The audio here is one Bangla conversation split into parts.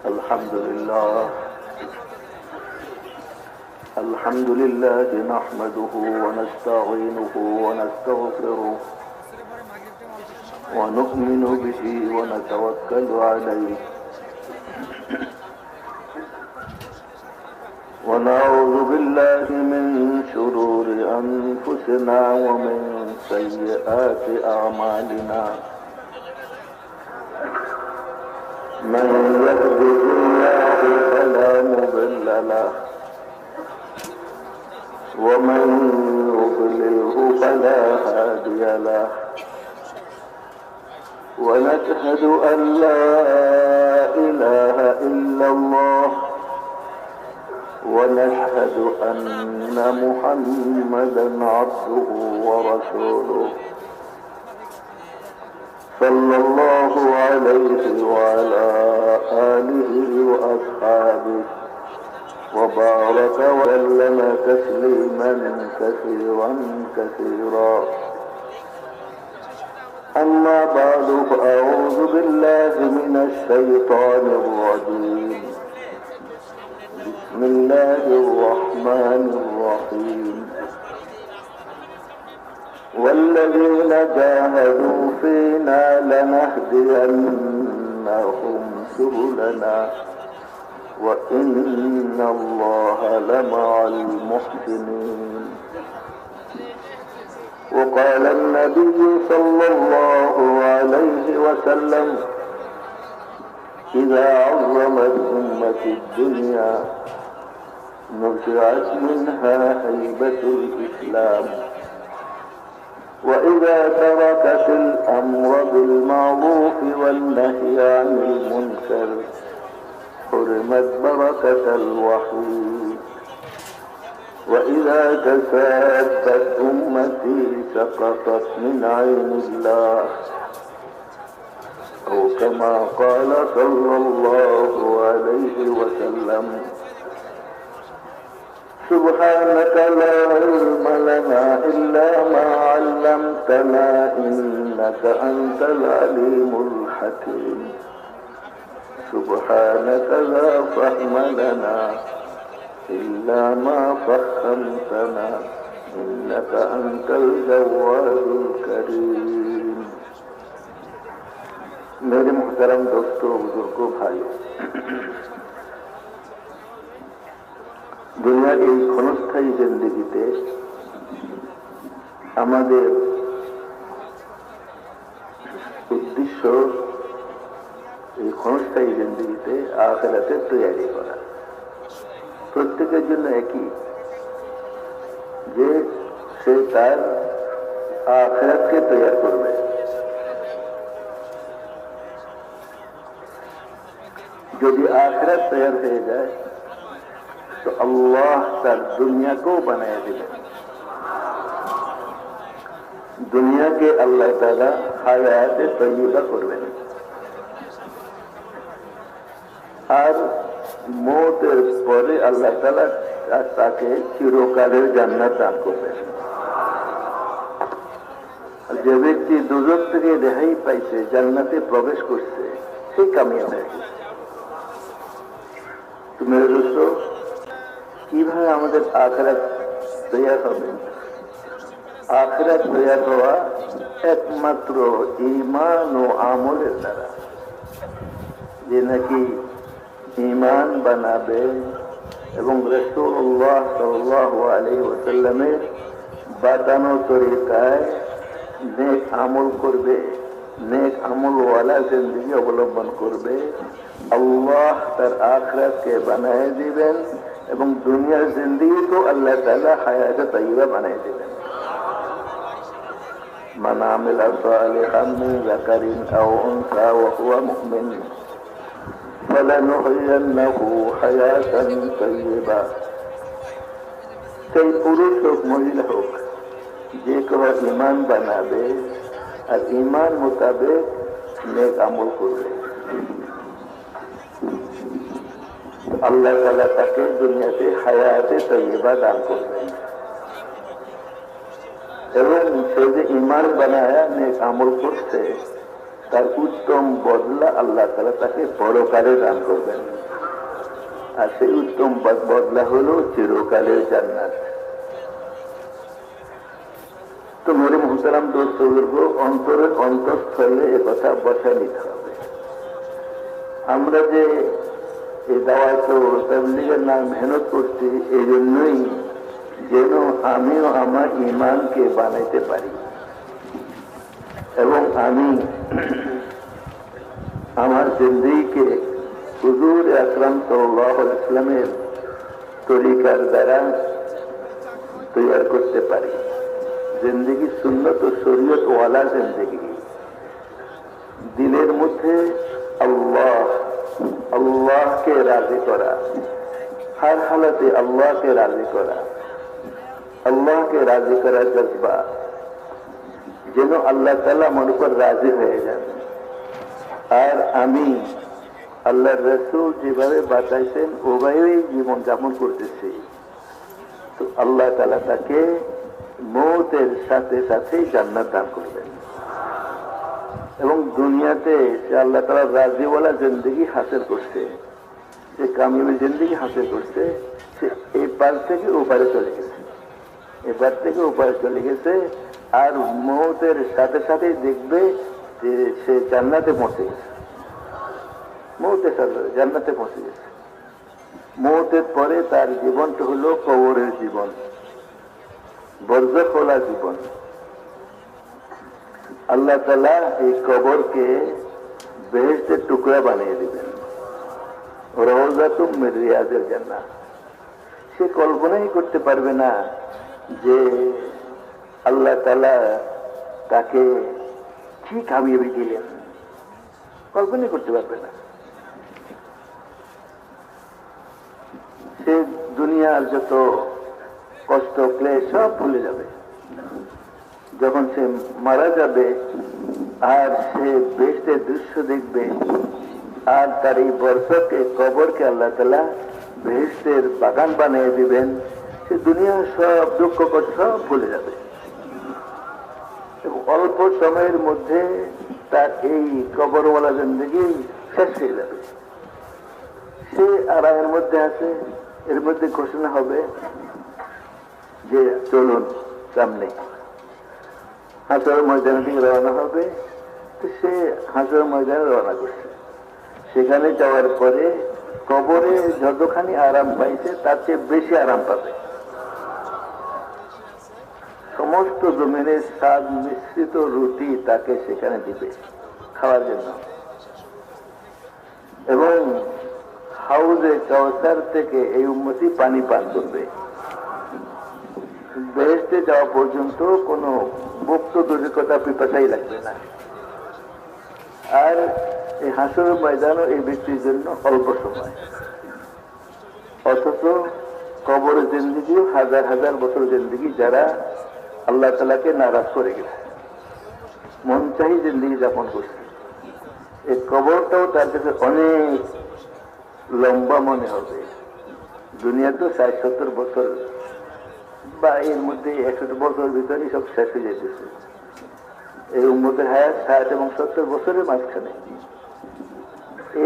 الحمد لله نحمده ونستعينه ونستغفره ونؤمن به ونتوكل عليه ونعوذ بالله من شرور أنفسنا ومن سيئات أعمالنا من يهده الله فلا مضل له ومن يضلله فلا هادي له ونشهد أن لا إله إلا الله ونشهد أن محمدا عبده ورسوله صلى الله عليه وعلى آله وأصحابه وبارك وسلم تسليما كثيرا كثيرا أما بعد فأعوذ بالله من الشيطان الرجيم بسم الله الرحمن الرحيم والذين جاهدوا فينا لنهدينهم سبلنا وإن الله لمع المحسنين وقال النبي صلى الله عليه وسلم إذا عظمت أمة الدنيا نزعت منها هيبة الإسلام وإذا تركت الأمر بالمعروف والنهي عن المنكر حرمت بركة الوحي وإذا تسابت أمتي سقطت من عين الله أو كما قال صلى الله عليه وسلم سبحانك لا علم لنا إلا ما علمتنا إنك أنت العليم الحكيم سبحانك لا فهم لنا إلا ما فهمتنا إنك أنت الجواد الكريم मेरे मुहतरम दोस्तों बुजुर्गों भाइयों দুনিয়ার এই ক্ষণস্থায়ী জিন্দেগিতে আমাদের উদ্দেশ্য এই ক্ষণস্থায়ী জিন্দেগিতে আখিরাতের তৈরি করা। প্রত্যেকের জন্য একই, যে সে তার আখিরাতকে তৈরি করবে। যদি আখিরাত তৈরি হয়ে যায় তো আল্লাহ তার দুনিয়াকেও বানিয়ে দিবেন। দুনিয়াকে আল্লাহ তাআলা হায়াতে তৈয়বা করবেন আর মওতের পরে আল্লাহ তাআলা তাকে চিরকালের জান্নাত দান করবেন। যে ব্যক্তি দুজক থেকে রেহাই পাইছে, জান্নাতে প্রবেশ করছে, সে কামিয়াব হয়ে গেছে। তুমি দোস্তো, কিভাবে আমাদের আখিরাত তৈরি হবে? আখিরাত তৈরি হওয়া একমাত্র ঈমান ও আমলের দ্বারা। যে নাকি ঈমান বানাবে এবং রাসূলুল্লাহ সাল্লাল্লাহু আলাইহি ওয়াসাল্লামের বাতানো তরিকায় নেক আমল করবে, নেক আমলওয়ালা জিন্দেগি অবলম্বন করবে, আল্লাহ তার আখিরাতকে বানিয়ে দিবেন এবং দুনিয়ার জিন্দেগিকে আল্লাহ তাআলা হায়াতে তাইয়্যিবা বানিয়ে দিবেন। মান আমিলা সালিহান মিন যাকারিন আও উনসা ওয়া হুয়া মুমিন ফালানুহয়িন্নাহু হায়াতান তাইয়্যিবা। সেই পুরুষ হোক মহিলা হোক, যে কেউ ঈমান বানাবে আর ঈমান মোতাবেক নেক আমল করবে, আল্লাহ তাআলা তাকে দুনিয়াতে হায়াতে তাইয়্যিবা দান করবেন। এবং সে যে ঈমান বানায়া নেক আমল করছে, তার উত্তম বদলা আল্লাহ তাআলা তাকে পরকালে দান করবেন। আর সেই উত্তম বদলা হলো চিরকালের জান্নাত। তো নূরে মুহতারাম দোস্ত বুজুর্গ, অন্তরের অন্তঃস্থলে একথা বসায় নিতে হবে। আমরা যে এই দাওয়াত ও তাবলীগের নামে মেহনত করছি, এই জন্যই যেন আমিও আমার ঈমানকে বানাইতে পারি এবং আমি আমার জিন্দেগিকে হুজুর আকরাম সাল্লাল্লাহু আলাইহি ওয়াসাল্লামের তরিকার দ্বারা তৈরি করতে পারি। জিন্দেগি সুন্নত ও শরীয়ত ওয়ালা জিন্দেগি, দিলের মধ্যে আল্লাহকে রাজি করা, हर हालते अल्लाह के राजी करा, अल्लाह के राजी करा जज्बा যেন আল্লাহ তাআলা আমার উপর রাজি হয়ে যান। আর আমি আল্লাহর রাসূল যেভাবে বাতাইছেন ওভাবেই জীবন যাপন করতেছি, তো আল্লাহ তাআলা তাকে মৌতের সাথে সাথেই জান্নাত দান করবেন এবং দুনিয়াতে সে আল্লাহ তাআলা রাজিওয়ালা জিন্দেগি হাসিল করছে, যে কামিয়াবি জিন্দেগি হাসিল করছে, সে এই পার থেকে ওপারে চলে গেছে, এবার থেকে ওপারে চলে গেছে। আর মৌতের সাথে সাথে দেখবে যে সে জান্নাতে পৌঁছে গেছে, মৌতের সাথে জান্নাতে পৌঁছে গেছে। মৌতের পরে তার জীবনটা হলো কবরের জীবন, বরজখওয়ালা জীবন। আল্লাহ তাআলা এই কবরকে বেহেশতের টুকরা বানিয়ে দিবেন, রওজাতুম মিন রিয়াজিল জান্নাহ। সে কল্পনাই করতে পারবে না যে আল্লাহ তাআলা তাকে কি কামিয়াবি দিলেন, কল্পনাই করতে পারবে না। সে দুনিয়ার যত কষ্ট ক্লেশ সব ভুলে যাবে যখন সে মারা যাবে। আর সে বেহেশতের দৃশ্য দেখবে, আর তার এই বরজখকে কবরকে আল্লাহ তাআলা বেহেশতের বাগান বানিয়ে দিবেন। সে দুনিয়ার সব দুঃখ কষ্ট সব ভুলে যাবে এবং অল্প সময়ের মধ্যে তার এই কবরওয়ালা জিন্দেগি শেষ হয়ে যাবে। সে আরামের মধ্যে আছে, এর মধ্যে ঘোষণা হবে যে চলুন সামনে হাসর ময়দানে থেকে রওনা হবে। তো সে হাসর ময়দানে রওনা করছে। সেখানে যাওয়ার পরে কবরে যতখানি আরাম পাইছে তার চেয়ে বেশি আরাম পাবে। সমস্ত জমিনের স্বাদ মিশ্রিত রুটি তাকে সেখানে দিবে খাওয়ার জন্য এবং হাউজে কাউসার থেকে এই উম্মতি পানি পান করবে। বেহেশতে যাওয়া পর্যন্ত কোনো মুক্ত দুর্ভিক্ষতা পিপাসাই লাগবে না। আর এই হাসরের ময়দানও এই ব্যক্তির জন্য অল্প সময়, অথচ কবরের জিন্দেগিও হাজার হাজার বছর জিন্দেগি যারা আল্লাহ তাআলাকে নারাজ করে গেছে, মন চাহি জিন্দেগি যাপন করছে, এই কবরটাও তার কাছে অনেক লম্বা মনে হবে। দুনিয়া তো ৬০-৭০ বছর বা এর মধ্যে ৬১ বছরের ভিতরেই সব শেষ হয়ে যেতেছে। এই উম্মতের হায়াত ৬০ এবং ৭০ বছরের মাঝখানে।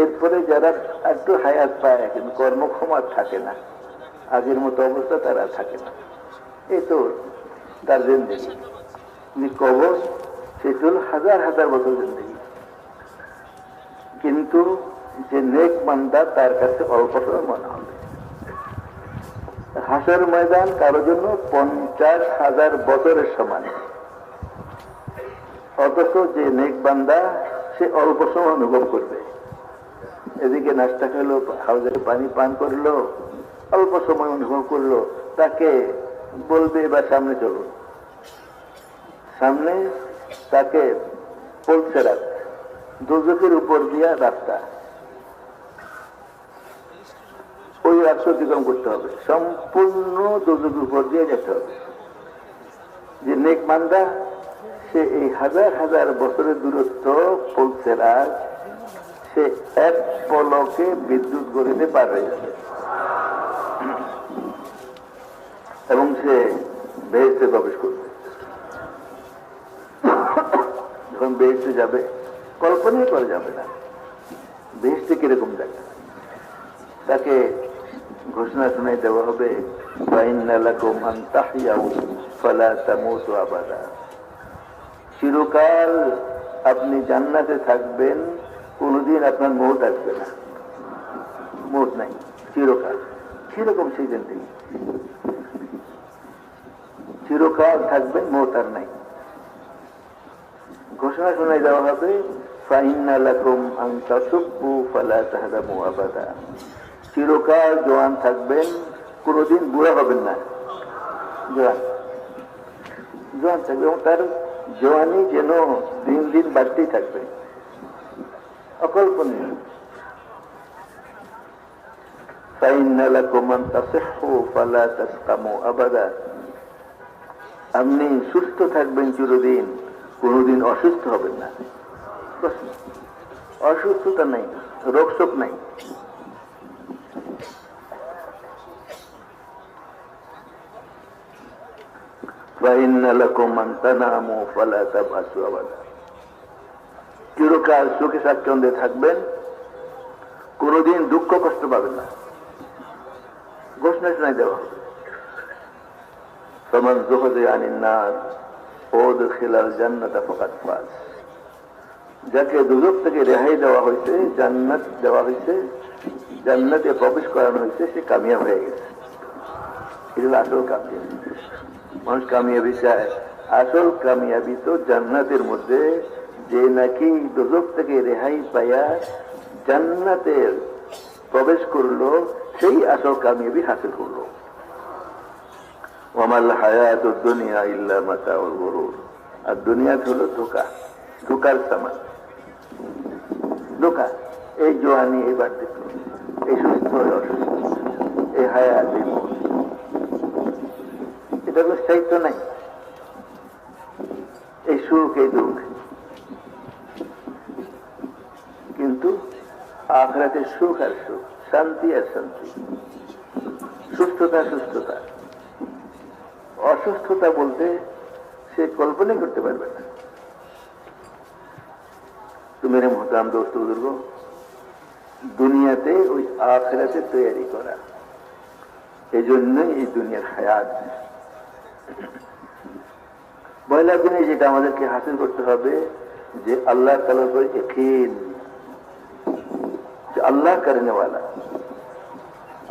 এরপরে যারা একটু হায়াত পায় কিন্তু কর্মক্ষম আর থাকে না, আগের মতো অবস্থা তারা থাকে না। এই তো তার জিন্দেগি। কবর সেটা হাজার হাজার বছর জিন্দেগি, কিন্তু যে নেক বান্দা তার কাছে অল্প সময় মনে হবে। হাসর ময়দান কারোর জন্য ৫০,০০০ বছরের সমান, অথচ যে নেক বান্দা সে অল্প সময় অনুভব করবে। এদিকে নাস্তা খেলো, হাউজের পানি পান করলো, অল্প সময় অনুভব করলো, তাকে বলবে এবার সামনে চলুন। সামনে তাকে পৌঁছে রাখ দোজখের উপর দিয়া রাস্তা, ওই রাস্তা অতিক্রম করতে হবে, সম্পূর্ণ দোজখের উপর দিয়ে যেতে হবে। যে নেক বান্দা সে এই হাজার হাজার বছরের দূরত্ব পৌঁছে রাখ, সে এক পলকে বিদ্যুৎ গড়িতে পার হয়ে যাবে এবং সে বেহেশতে প্রবেশ করবে। যখন বেহেশতে যাবে কল্পনাই করা যাবে না বেহেশতে কিরকম দেখা। তাকে ঘোষণা শোনাই দেওয়া হবে, ফাইন্না লাকুম আন তাহইয়াউ ফালা তামুতু আবাদা। চিরকাল আপনি জান্নাতে থাকবেন, কোনদিন আপনার মৌত আসবে না, মৌত নাই চিরকাল। কিরকম সেই জিন্দেগি, চিরকাল থাকবেন, মৌত আর নাই। ঘোষণা শোনাই দেওয়া হবে, ফাইন্না লাকুম আন তাসুব্বু ফালা তাহরামু আবাদা। চিরকাল জওয়ান থাকবেন, কোনদিন বুড়া হবেন না, জওয়ান থাকবে এবং তার জওয়ানি যেন দিন দিন বাড়তেই থাকবে, অকল্পনীয়। ফাইন্না লাকুম আন তাসিহ্হু ফালা তাসকামু আবাদা। আপনি সুস্থ থাকবেন চিরদিন, কোনদিন অসুস্থ হবেন না। অসুস্থতা নাই, রোগ শোক নাই। চিরকাল সুখে স্বাচ্ছন্দ্যে থাকবেন, কোনদিন দুঃখ কষ্ট পাবেন না। ঘোষণা শোনাই দেওয়া হবে, ফামান যুহজিহা আনিন নার ওয়াদখিলাল জান্নাতা ফাকাদ ফাজ। যাকে দুজক থেকে রেহাই দেওয়া হয়েছে, জান্নাত দেওয়া হয়েছে, জান্নাতে প্রবেশ করানো হয়েছে, সে কামিয়াব হয়ে গেছে। এটা হলো আসল কামিয়াবি। মানুষ কামিয়াবি চায়, আসল কামিয়াবি তো জান্নাতের মধ্যে, যে নাকি দুজক থেকে রেহাই পাইয়া জান্নাতে প্রবেশ করলো, সেই আসল কামিয়াবি হাসিল করলো। ওয়ামাল হায়াতুদ দুনিয়া ইল্লা মাতাউল গুরুর। আর দুনিয়া হলো ধোঁকা, ধোঁকার সামান, ধোঁকা। এই জোয়ানি, এই বার্ধক্য, এই সুস্থ, অসুস্থ, এই হায়াত, এই মৌত, এটা কোনো স্থায়িত্ব নাই। এই সুখ, এই দুঃখ। কিন্তু আখিরাতে সুখ আর সুখ, শান্তি আর শান্তি, সুস্থতা সুস্থতা। অসুস্থতা বলতে সে কল্পনাই করতে পারবে না। তো মেরে মোহতারাম দোস্ত বুজুর্গ, দুনিয়াতে ওই আখিরাতে তৈরি করা, এই জন্যই এই দুনিয়ার হায়াত। পয়লা দিনে যেটা আমাদেরকে হাসিল করতে হবে, যে আল্লাহ তাআলার উপর ইয়াকিন, যে আল্লাহ করেনেওয়ালা,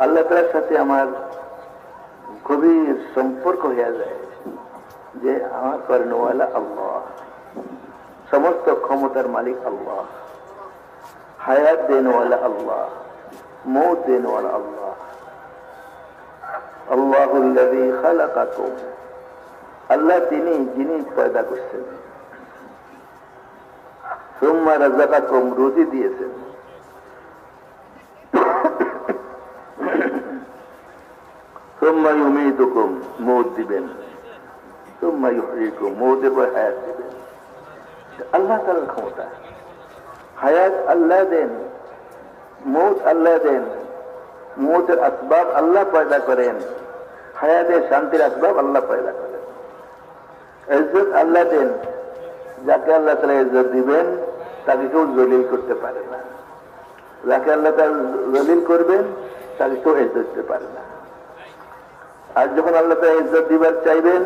আল্লাহ তাআলার সাথে আমার গভীর সম্পর্ক হয়ে যায়, যে আমার করেনেওয়ালা আল্লাহ, সমস্ত ক্ষমতার মালিক আল্লাহ, হায়াত দেনেওয়ালা আল্লাহ, মৌত দেনেওয়ালা আল্লাহ। আল্লাহুল্লাযী খালাকাকুম, আল্লাহ তিনি যিনি পয়দা করছেন, সুম্মা রাযাকাকুম, রুজি দিয়েছেন, সুম্মা ইউমীতুকুম, মৌত দিবেন, সুম্মা ইউহয়িকুম, মৌতের পর হায়াত দিবেন। আল্লাহ তাআলার ক্ষমতা। হায়াত আল্লাহ দেন, মৌত আল্লাহ দেন, মৌতের আসবাব আল্লাহ পয়দা করেন, হায়াতের শান্তির আসবাব আল্লাহ পয়দা করেন। ইজ্জত আল্লাহ দেন, যাকে আল্লাহ তাআলা ইজ্জত দিবেন তাকে কেউ জলিল করতে পারে না, যাকে আল্লাহ তাআলা জলিল করবেন তাকে কেউ ইজ্জত দিতে পারে না। আর যখন আল্লাহ তাআলা ইজ্জত দিবার চাইবেন,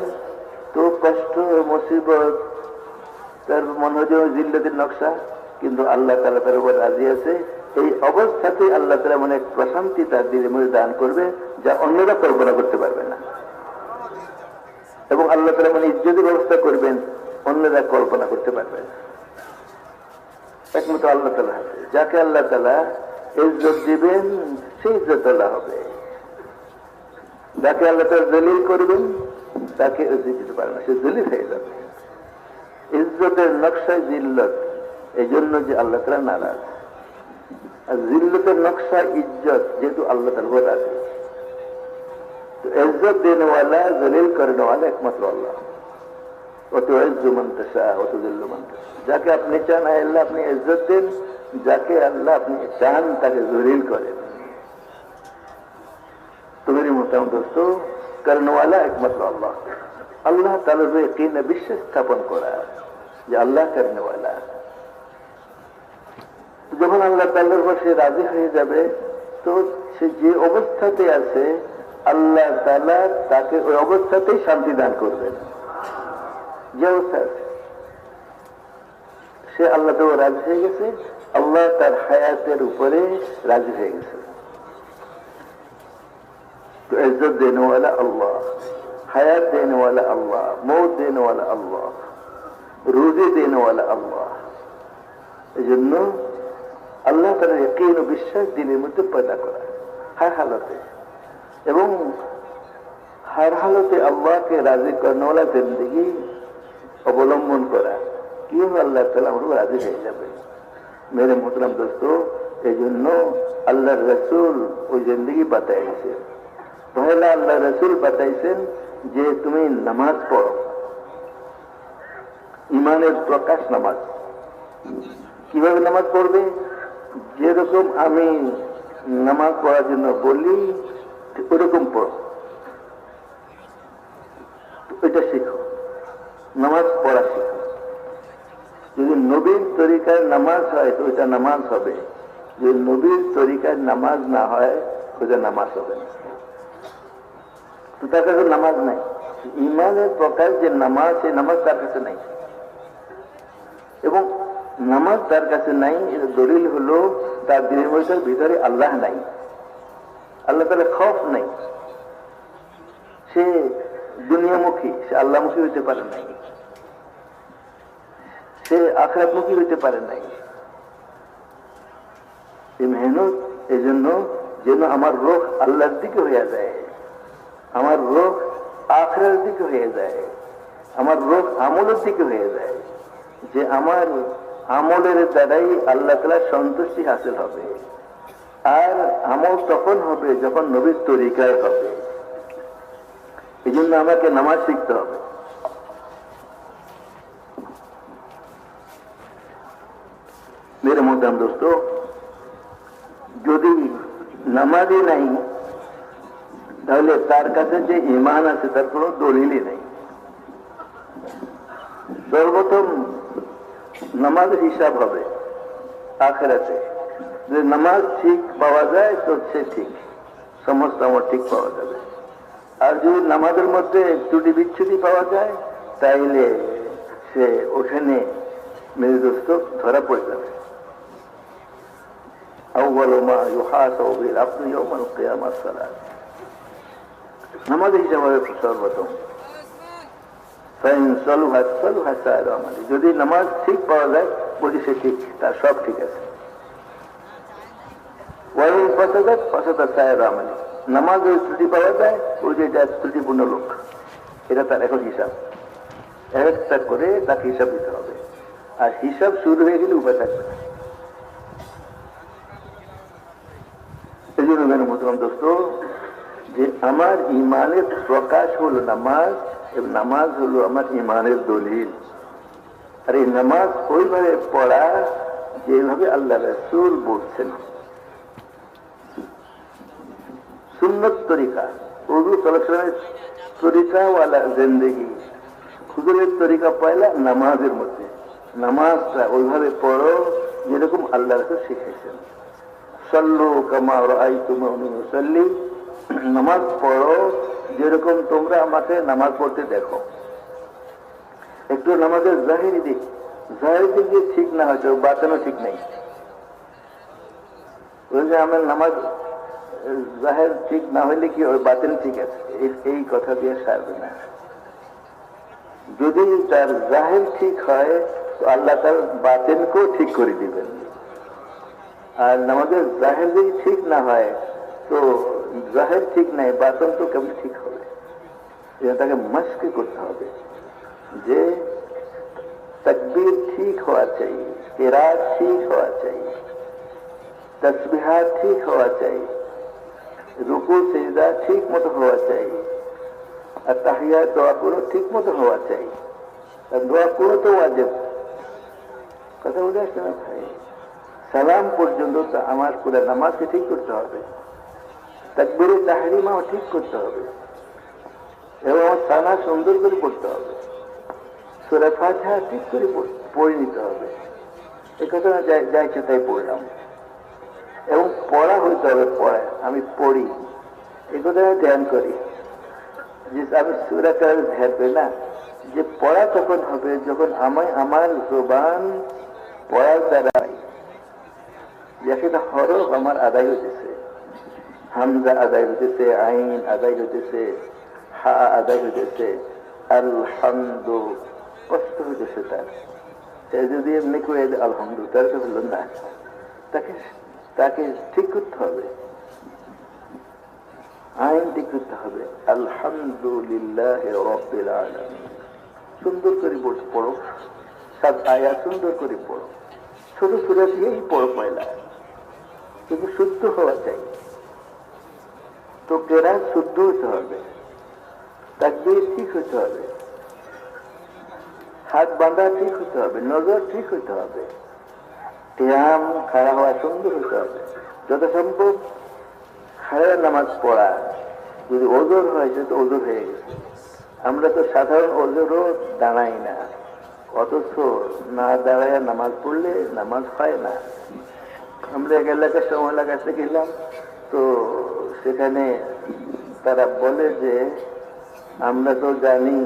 তো কষ্ট, মুসিবত, তার মনে হয় জিল্লতের নকশা, কিন্তু আল্লাহ তাআলা তার উপর রাজি আছে। এই অবস্থাতে আল্লাহ তাআলা মানে প্রশান্তি তার দিলের মধ্যে দান করবে, যা অন্যরা কল্পনা করতে পারবে না। এবং আল্লাহ তাআলা মানে ইজ্জতের ব্যবস্থা করবেন, অন্যরা কল্পনা করতে পারবে না। একমাত্র আল্লাহ তাআলা হাতে। যাকে আল্লাহ তাআলা ইজ্জত দিবেন, সেই ইজ্জত আল্লাহ হবে। যাকে আল্লাহ তাআলা জলিল করবেন, তাকে ইজ্জত দিতে পারে না, সে জলিল হয়ে যাবে। ইজ্জতের নকশায় জিল্লত, এই জন্য যে আল্লাহ তাআলা নারাজ। আর জিল্লতের নকশা ইজ্জত, যেহেতু আল্লাহ তাআলা উপর আছে। তো ইজ্জত দেনেওয়ালা, জলিল করেনেওয়ালা একমাত্র আল্লাহ। ওয়াতুইজ্জু মান তাশা ওয়া তুযিল্লু মান তাশা। যাকে আপনি চান আল্লাহ আপনি ইজ্জত দেন, যাকে আল্লাহ আপনি চান তাকে জলিল করেন। তো মেরে মোহতারাম দোস্ত, করেনেওয়ালা একমাত্র আল্লাহ। আল্লাহ তাআলার উপর ইয়াকিন, বিশ্বাস স্থাপন করা যে আল্লাহ করেনেওয়ালা, যখন আল্লাহ তাআলার উপর সে রাজি হয়ে যাবে, তো সে যে অবস্থাতে আছে আল্লাহ তাআলা তাকে ওই অবস্থাতেই শান্তি দান করবেন। যে অবস্থা আছে সে আল্লাহ তো রাজি হয়ে গেছে, আল্লাহ তার হায়াতের উপরে রাজি হয়ে গেছে। तो इज्जत देने वाला अल्लाह, हयात देने वाला अल्लाह, मौत देने वाला अल्लाह, রুজি দেনে ওয়ালা আল্লাহ। এই জন্য আল্লাহ তাআলা ইয়াকিন ও বিশ্বাস দিলের মধ্যে পয়দা করা হর হালতে, এবং হর হালতে আল্লাহকে রাজি করনে ওয়ালা জিন্দেগি অবলম্বন করা, কি আল্লাহ তাআলা আমরা রাজি হয়ে যাবে। মেরে মোহতরম দোস্তো, এই জন্য আল্লাহর রাসূল ওই জিন্দেগি বাতাইছে। পহেলা আল্লাহ রাসূল বাতাইছেন যে তুমি নামাজ পড়ো, ইমানের প্রকাশ নামাজ। কিভাবে নামাজ পড়বে? যেরকম আমি নামাজ পড়ার জন্য বলি ওরকম পড়ো, এটা শিখো, নামাজ পড়া শিখো। যদি নবীর তরিকার নামাজ হয় তো ওইটা নামাজ হবে, যদি নবীর তরিকার নামাজ না হয় ওইটা নামাজ হবে না। তো তার কাছে নামাজ নাই, ইমানের প্রকাশ যে নামাজ, সেই নামাজ তার কাছে নাই। এবং নামাজ তার কাছে নাই, এর দলিল হলো তার দিনের ভিতরে আল্লাহ নাই, আল্লাহ তাআলা খৌফ নাই, সে দুনিয়ামুখী, সে আল্লাহমুখী হইতে পারে নাই, সে আখিরাতমুখী হইতে পারে নাই। এই মেহনত এই জন্য যেন আমার রোখ আল্লাহর দিকে হয়ে যায়, আমার রোখ আখিরাতের দিকে হয়ে যায়, আমার রোখ আমলের দিকে হয়ে যায়, যে আমার আমলের দ্বারাই আল্লাহ তাআলার সন্তুষ্টি হাসিল হবে। আর আমল তখন হবে যখন নবীর তরিকায় হবে। এই জন্য আমাকে নামাজ শিখতে হবে। মেরে মোহতারাম দোস্ত, যদি নামাজই নাই তাহলে তার কাছে যে ঈমান আছে তার কোনো দলিলই নেই। সর্বপ্রথম নামাজের হিসাব হবে আখিরাতে, যে নামাজ ঠিক পাওয়া যায় তো সে ঠিক, সমস্ত আমার ঠিক পাওয়া যাবে। আর যদি নামাজের মধ্যে ত্রুটি বিচ্ছুটি পাওয়া যায় তাইলে সে ওখানে মেরে দোস্ত ধরা পড়ে যাবে। আউয়ালু মা ইউহাসাবু বিল আবদু ইয়াওমাল কিয়ামাহ সালাত, নামাজের হিসাব হবে সর্বপ্রথম। যদি নামাজ ঠিক পাওয়া যায় বলি সে ঠিক, তার সব ঠিক আছে। নামাজ যদি ত্রুটি পাওয়া যায় ওই যে ত্রুটিপূর্ণ লোক, এটা তার এখন হিসাব, একটা করে তাকে হিসাব দিতে হবে। আর হিসাব শুরু হয়ে গেলে উপায় থাকবে না। এই জন্য মেরে মোহতরম দোস্ত, যে আমার ইমানের প্রকাশ হলো নামাজ, এবং নামাজ হলো আমার ইমানের দলিল। আর এই নামাজ ওইভাবে পড়া যেভাবে আল্লাহ রাসূল বলছেন, সুন্নত তরিকা, হুজুর সাল্লাল্লাহু আলাইহি ওয়াসাল্লামের তরিকাওয়ালা জিন্দেগি, হুজুরের তরিকা পয়লা নামাজের মধ্যে। নামাজটা ওইভাবে পড়ো যেরকম আল্লাহ রাসূল শিখেছেন। সাল্লু কামা রাআইতুমুনি উসাল্লি, নামাজ পড়ো যেরকম তোমরা আমাকে নামাজ পড়তে দেখো। একটু নামাজের জাহিরি দিক, জাহিরি দিক দিয়ে ঠিক না হয়তো বাতানো ঠিক নেই। ওই যে আমার নামাজ জাহের ঠিক না হইলে কি ওই বাতিল ঠিক আছে, এই কথা দিয়ে সারবে না। যদি তার জাহের ঠিক হয় তো আল্লাহ তার বাতিলকেও ঠিক করে দিবেন। আর নামাজের জাহের যদি ঠিক না হয় তো জাহের ঠিক নাই, বাতিল তো কেমন ঠিক হবে? তাকে মস্ক করতে হবে যে তাকবীর ঠিক হওয়া চাই, কিরাত ঠিক হওয়া চাই, তাসবিহাত ঠিক হওয়া চাই, রুকু সিজদা ঠিক মতো হওয়া চাই, আর তাহিয়াত দোয়া গুলো ঠিক মতো হওয়া চাই। আর দোয়া গুলো তো ওয়াজিব, কথা বুঝে আসছে না ভাই? সালাম পর্যন্ত তো আমার পুরো নামাজকে ঠিক করতে হবে, তাকবীরে তাহরিমাও ঠিক করতে হবে, এবং আমার সানা সুন্দর করে পড়তে হবে, সূরা ফাতিহা ঠিক করে পড়ে নিতে হবে, এই কথা যা ইচ্ছে তাই পড়লাম, এবং পড়া হইতে হবে। পড়া আমি পড়ি, এই কথা আমি ধ্যান করি, যে আমি সূরা কালামে ধ্যান করি না, যে পড়া তখন হবে যখন আমার জবান পড়ার দ্বারা একটা হরফ আমার আদায় হইতেছে, হামজা আদায় হইতেছে, আইন আদায় হইতেছে, হা আদায় হইতেছে, আলহামদু কষ্ট হইতেছে তার। যদি এমনি করে আলহামদু, তার তো হলো না, তাকে ঠিক করতে হবে, আইন ঠিক করতে হবে। আলহামদুলিল্লাহ রাব্বিল আলামিন, সুন্দর করে পড়ো, সব আয়াত সুন্দর করে পড়ো, ছোট সূরা দিয়েই পড়ো পয়লা, কিন্তু শুদ্ধ হওয়া চাই। তো কেরাত শুদ্ধ হতে হবে, তাকবীর ঠিক হতে হবে, হাত বাঁধা ঠিক হতে হবে, নজর ঠিক হতে হবে, কিয়াম খাড়া হওয়া সুন্দর হতে হবে। যত সম্ভব খাড়া নামাজ পড়া, যদি ওজোর হয় সে তো ওজোর হয়ে গেছে। আমরা তো সাধারণ ওজোরও দাঁড়াই না, অথচ না দাঁড়ায় নামাজ পড়লে নামাজ হয় না। আমরা এক এলাকার সময় লাগাতে গেলাম, তো সেখানে তারা বলে যে আমরা তো জানি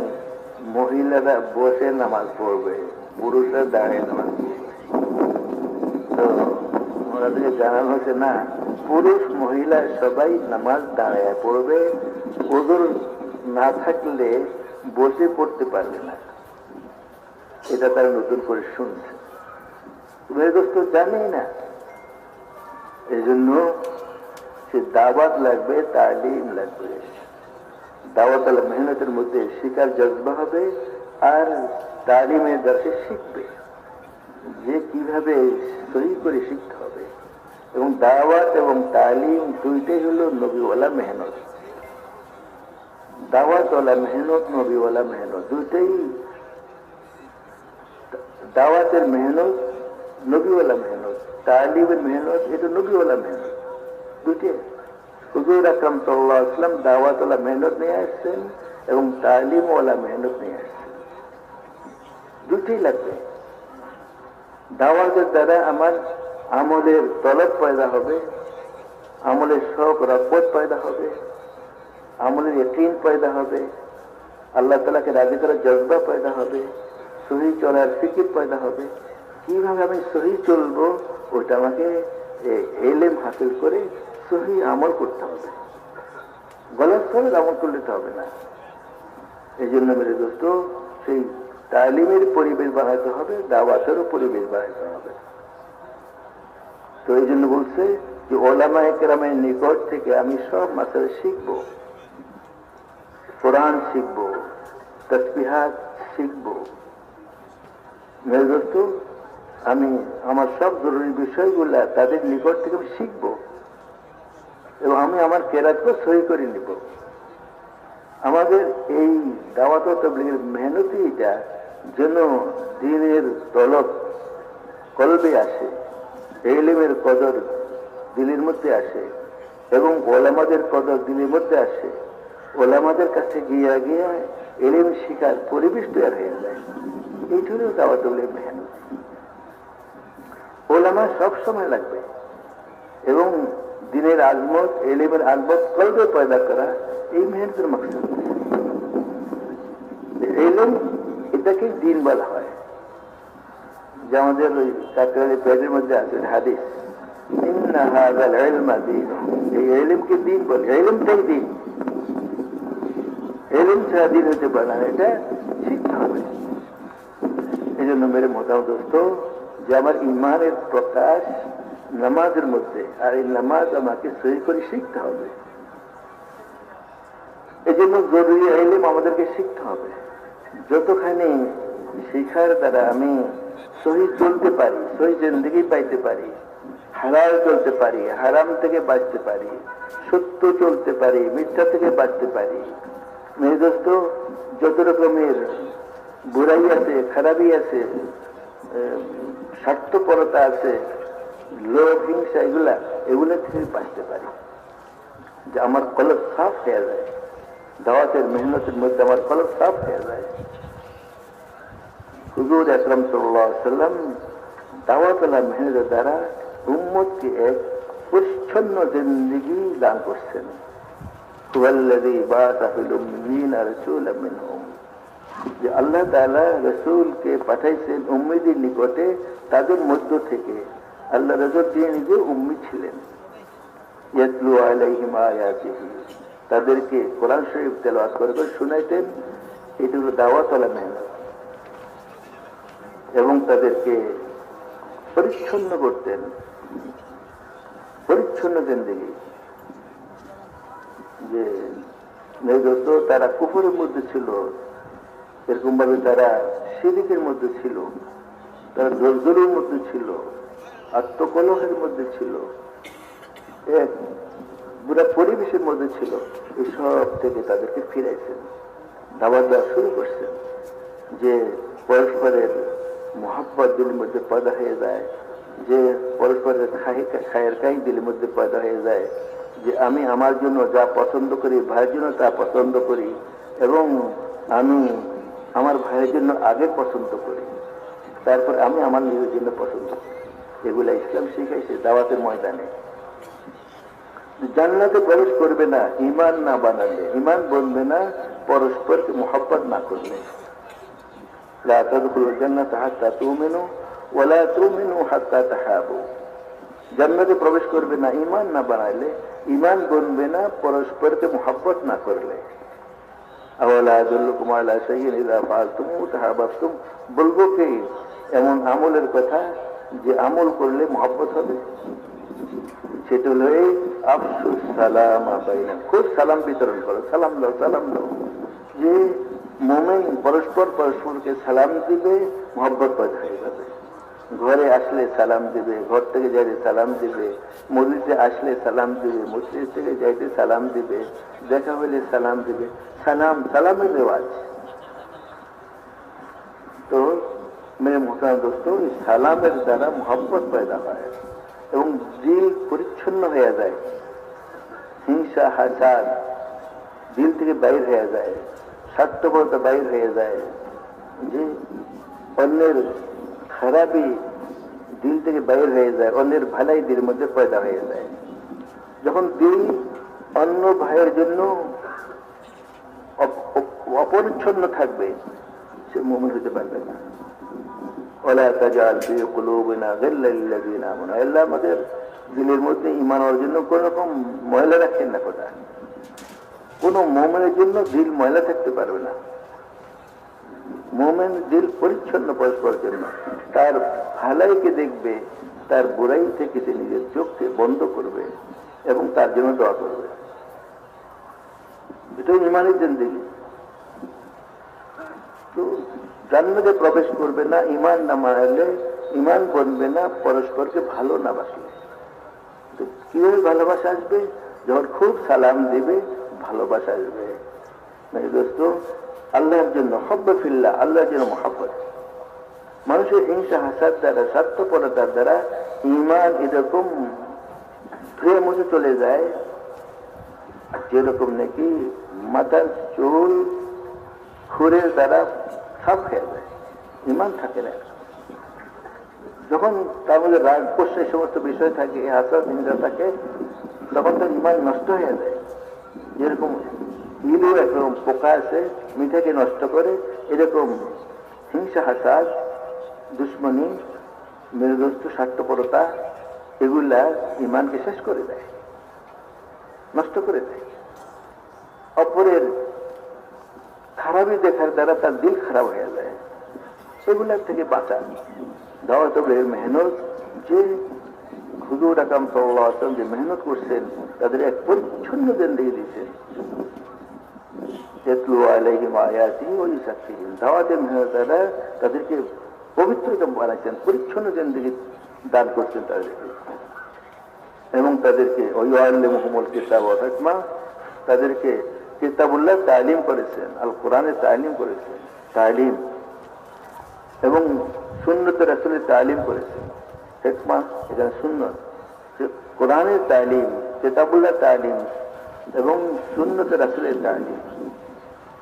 মহিলারা বসে নামাজ পড়বে, পুরুষরা দাঁড়িয়ে নামাজ পড়বে। তো ওনাদেরকে জানানো হচ্ছে না, পুরুষ মহিলা সবাই নামাজ দাঁড়ায় পড়বে, ওজোর না থাকলে বসে পড়তে পারবে না। এটা তারা নতুন করে শুনছে, মেয়ে দোস্ত জানি না। এই জন্য সে দাওয়াত লাগবে, তালিম লাগবে। দাওয়াত আল মেহনতের মধ্যে শিকার জজবা হবে, আর তালিমের দ্বারা শিখবে যে কিভাবে সহি করে শিখতে হবে। এবং দাওয়াত এবং তালিম দুইটাই হলো নবীওয়ালা মেহনত। দাওয়াতওয়ালা মেহনত, নবীওয়ালা মেহনত, দুইটাই। দাওয়াতের মেহনত নবীওয়ালা মেহনত, তালিমের মেহনত এটা নবীওয়ালা মেহনত, দুইটাই। হুজুর আকরাম সাল্লাল্লাহু আলাইহি ওয়াসাল্লাম দাওয়াতওয়ালা মেহনত নিয়ে আসছেন এবং তালিমওয়ালা মেহনত নিয়ে আসছেন, দুইটাই লাগবে। দাওয়াতের দ্বারা আমার আমলের তলব পয়দা হবে, আমলের শখ রব্বত পয়দা হবে, আমলের ইয়াকিন পয়দা হবে, আল্লাহ তাআলাকে রাজি করার জজবা পয়দা হবে, সহি চলার ফিকির পয়দা হবে। কিভাবে আমি সহি চলবো, ওটা আমাকে ইলম হাসিল করে সহি আমল করতে হবে, গলত সহিত আমল করলে তো হবে না। এই জন্য মেরে দোস্ত, সেই তালিমের পরিবেশ বানাতে হবে, দাওয়াতেরও পরিবেশ বানাতে হবে। তো এই জন্য বলছে যে ওলামায়ে কেরামের নিকট থেকে আমি সব মাসালা শিখবো, কোরআন শিখবো, তাসবিহাত শিখবো। মেরে দোস্ত, আমি আমার সব জরুরি বিষয়গুলা তাদের নিকট থেকে আমি শিখবো, এবং আমি আমার কেরাতকে সহি করে নিব। আমাদের এই দাওয়াত ও তাবলীগের মেহনতি এটা যেন দ্বীনের তলব কলবে আসে, ইলমের কদর দিলের মধ্যে আসে, এবং ওলামাদের কদর দিলের মধ্যে আসে। ওলামাদের কাছে গিয়া গিয়া ইলম শিখার পরিবেশ তৈরি হয়ে যায়। এইটুকু দাওয়াত তাবলীগের মেহনত। ওলামা সব সময় লাগবে, এবং দিনের আজমত, ইলমের আজমত কলবে পয়দা করা, এই মেহনতের মাকসাদ। ইলম এটাকে দিন বলা হয়, যে আমাদের ওই কাকরালের পেটের মধ্যে আছে হাদিস, ইন্না হাযাল ইলমা দীন, এই ইলমকে দিন বলে, ইলমটাই দিন। ইলম ছাড়া দিন হতে পারে না, এটা শিখতে হবে। এই জন্য মেরে মোহতারাম দোস্ত, যে আমার ইমানের প্রকাশ নামাজের মধ্যে, আর এই নামাজ আমাকে সহি করে শিখতে হবে। এই জন্য জরুরি ইলম আমাদেরকে শিখতে হবে। যতখানি শিখার দ্বারা আমি সহি চলতে পারি, সহি জিন্দেগি পাইতে পারি, হালাল চলতে পারি, হারাম থেকে বাঁচতে পারি, সত্য চলতে পারি, মিথ্যা থেকে বাঁচতে পারি। মেয়ে দোস্ত, যত রকমের বুড়াই আছে, খারাপই আছে, স্বার্থপরতা আছে, লোভ, হিংসা, এগুলা থেকে বাঁচতে পারি, যে আমার কলব সাফ হয়ে যায়। দাওয়াতের মেহনতের মধ্যে আমার কলব সাফ হয়ে যায়। হুজুর আকরাম সাল্লাল্লাহু আলাইহি ওয়াসাল্লাম দাওয়াতওয়ালা মেহনতের দ্বারা উম্মতকে এক পরিচ্ছন্ন জিন্দেগি দান করছেন। হুয়াল্লাযী বাআসা ফিল উম্মিয়িনা রাসূলাম মিনহুম, যে আল্লাহ তাআলা রাসূলকে পাঠাইছেন উম্মীদের নিকটে তাদের মধ্য থেকে। আল্লাহ রাসূল তিনি নিজে উম্মি ছিলেন। ইয়াতলু আলাইহিম আয়াতিহি, তাদেরকে কোরআন শরীফ তেলাওয়াত করে করে শুনাইতেন। এটি হলো দাওয়াতওয়ালা মেহনত। এবং তাদেরকে পরিচ্ছন্ন করতেন, পরিচ্ছন্ন জিন্দেগি। যে মেয়েদত্ত তারা কুফরের মধ্যে ছিল, এরকম ভাবে তারা শিরকের মধ্যে ছিল, তারা জলজলের মধ্যে ছিল, আত্মকলহের মধ্যে ছিল, এক পুরা পরিবেশের মধ্যে ছিল। এসব থেকে তাদেরকে ফিরাইছেন, দাওয়াত দেওয়া শুরু করছেন। যে পরস্পরের মোহাব্বত দিলের মধ্যে পয়দা হয়ে যায়, যে পরস্পরের খায়ের কাই দিলের মধ্যে পয়দা হয়ে যায়, যে আমি আমার জন্য যা পছন্দ করি ভাইয়ের জন্য তা পছন্দ করি, এবং আমি আমার ভাইয়ের জন্য আগে পছন্দ করি, তারপর আমি আমার নিজের জন্য পছন্দ করি। এগুলা ইসলাম শিখাইছে দাওয়াতের ময়দানে। জান্নাতে প্রবেশ করবে না ঈমান না বানালে, ঈমান বনবে না পরস্পরকে মোহাব্বত না করলে। লা তাদখুলুল জান্নাতা হাত্তা তুমিনু ওয়া লা তুমিনু হাত্তা তাহাবু, জান্নাতে প্রবেশ করবে না ঈমান না বানাইলে, ঈমান বনবে না পরস্পরকে মোহাব্বত না করলে। আওয়ালা আদুল্লুকুম আলা শাইইন ইযা ফাআলতুমু তাহাবাবতুম, বলবো কি এমন আমলের কথা যে আমল করলে মোহাব্বত হবে? সেটা হলো এই আফসুস সালাম বাইনা, খুব সালাম বিতরণ করো, সালাম দাও, সালাম দাও। যে মুমিন পরস্পর পরস্পরকে সালাম দিবে, মোহাব্বত পয়দা হয়ে যাবে। ঘরে আসলে সালাম দিবে, ঘর থেকে যাইতে সালাম দিবে, মসজিদে আসলে সালাম দিবে, মসজিদ থেকে যাইতে সালাম দিবে, দেখা হলে সালাম দিবে। সালাম সালামের রেওয়াজ। তো মেরে মোহতারাম দোস্ত, সালামের দ্বারা মোহাব্বত পয়দা হয় এবং দিল পরিচ্ছন্ন হয়ে যায়, হিংসা হাসাদ দিল থেকে বাইর হয়ে যায়, স্বার্থপরতা বাইর হয়ে যায়, যে অন্যের খারাপই দিল থেকে বাইর হয়ে যায়, অন্যের ভালাই দিলের মধ্যে পয়দা হয়ে যায়। যখন দিল অন্য ভাইয়ের জন্য অপরিচ্ছন্ন থাকবে, সে মুমিন হতে পারবে না। ওয়ালা তাজাল ফি কুলুবিনা গিল্লাল লিল্লাযিনা আমানু, আল্লাহ আমাদের দিলের মধ্যে ঈমান অর্জন কোন রকম ময়লা রাখেন না। কথা কোন মুমিনের জন্য দিল ময়লা থাকতে পারবে না। মুমিন দিল পরিচ্ছন্ন পরস্পরের জন্য, তার ভালাইকে দেখবে, তার বুরাই থেকে সে নিজের চোখকে বন্ধ করবে এবং তার জন্য দোয়া করবে। এটাই ঈমানের জিন্দেগি। তো জান্নাতে প্রবেশ করবে না ঈমান না মানলে, ঈমান বনবে না পরস্পরকে ভালো না বাসলে। তো কিভাবে ভালোবাসা আসবে? যখন খুব সালাম দিবে, ভালোবাসা আসবে। মানে দোস্ত, আল্লাহর জন্য হব্বে ফিল্লাহ, আল্লাহর জন্য মোহাব্বত। মানুষের হিংসা হাসার দ্বারা, স্বার্থপরতার দ্বারা ঈমান এরকম ধুয়ে মুছে চলে যায়, যেরকম নাকি মাথার চুল খুরের দ্বারা সাফ হয়ে যায়, ঈমান থাকে না। যখন তার মধ্যে রাগ পোষের সমস্ত বিষয় থাকে, হাসাদ হিংসা থাকে, তখন তো ঈমান নষ্ট হয়ে যায়। যেরকম ইলু একরকম পোকা আছে, মিঠাকে নষ্ট করে, এরকম হিংসা হাসাদ, দুশ্মনী, মেরুদস্ত, স্বার্থপরতা, এগুলা ঈমানকে শেষ করে দেয়, নষ্ট করে দেয়। অপরের খারাপই দেখার দ্বারা তার দিল খারাপ হয়ে যায়। সেগুলার থেকে বাঁচা দাওয়াত মেহনত। যে হুজুর আকরাম সাল্লাল্লাহু আলাইহি ওয়াসাল্লাম যে মেহনত করছেন, তাদের এক পরিচ্ছন্ন জিন্দেগি দিয়েছেন। ইয়াতলু আলাইহিম আয়াতিহি ওয়া ইউযাক্কিহিম, দাওয়াতের মেহনত দ্বারা তাদেরকে পবিত্রতা বানাইছেন, পরিচ্ছন্ন জিন্দেগি দান করছেন তাদেরকে। এবং তাদেরকে ওয়ায়ুআল্লিমুহুমুল কিতাব ওয়াল হিকমা, তাদেরকে কিতাবুল্লাহ তালিম করেছেন, আল কোরআনের তালিম করেছেন, তালিম এবং সুন্নত রাসূলের তালিম করেছেন। হিকমা এখানে সুন্নত, কোরআনের তালিম, কিতাবুল্লাহ তালিম এবং সুন্নত রাসূলের তালিম।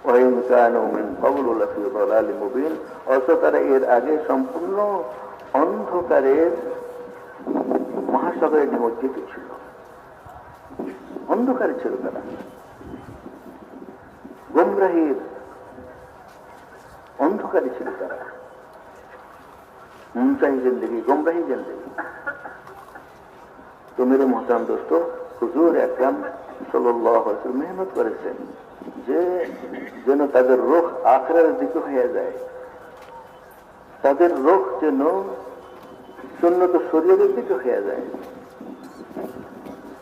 ওয়াইন কানু মিন ক্বাবলু লাফি দালালিম মুবিন, অথচ তারা এর আগে সম্পূর্ণ অন্ধকারের মহাসাগরে নিমজ্জিত ছিল, অন্ধকারে ছিল তারা, গোমরাহির অন্ধকারে ছিল তারা, মুমতাহি জিন্দগি, গোমরাহি জিন্দগি। তো মেরে মোহতারাম দোস্ত, হুজুর আকরাম সাল্লাল্লাহু আলাইহি ওয়াসাল্লাম মেহনত করেছেন যে যেন তাদের রুখ আখিরাতের দিকে হয়ে যায়, তাদের রুখ যেন সুন্নত শরীয়তের দিকে হয়ে যায়